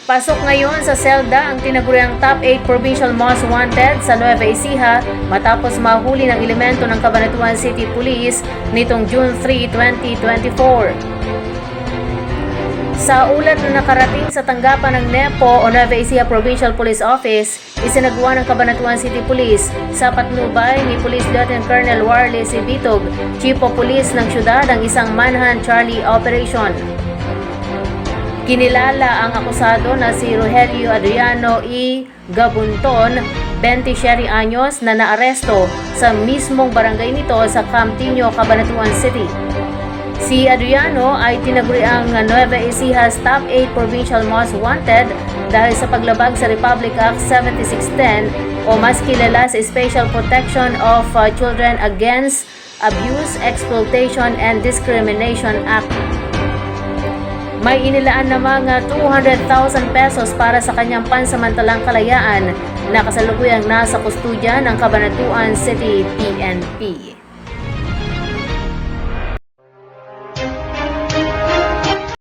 Pasok ngayon sa selda ang tinaguriang top 8 provincial most wanted sa Nueva Ecija matapos mahuli ng elemento ng Cabanatuan City Police nitong June 3, 2024. Sa ulat na nakarating sa tanggapan ng NEPO o Nueva Ecija Provincial Police Office, isinagawa ng Cabanatuan City Police sa patnubay ni Police Lieutenant Colonel Warley C. Bitog, Chief of Police ng syudad ang isang Manhunt Charlie Operation. Kinilala ang akusado na si Rogelio Adriano E. Gabunton, 27 anyos na naaresto sa mismong barangay nito sa Camtinio, Cabanatuan City. Si Adriano ay tinaguriang Nueva Ecija's top 8 provincial most wanted dahil sa paglabag sa Republic Act 7610 o mas kilala sa Special Protection of Children Against Abuse, Exploitation and Discrimination Act. May inilaan na mga 200,000 pesos para sa kanyang pansamantalang kalayaan na kasalukuyang nasa kustudya ng Cabanatuan City PNP.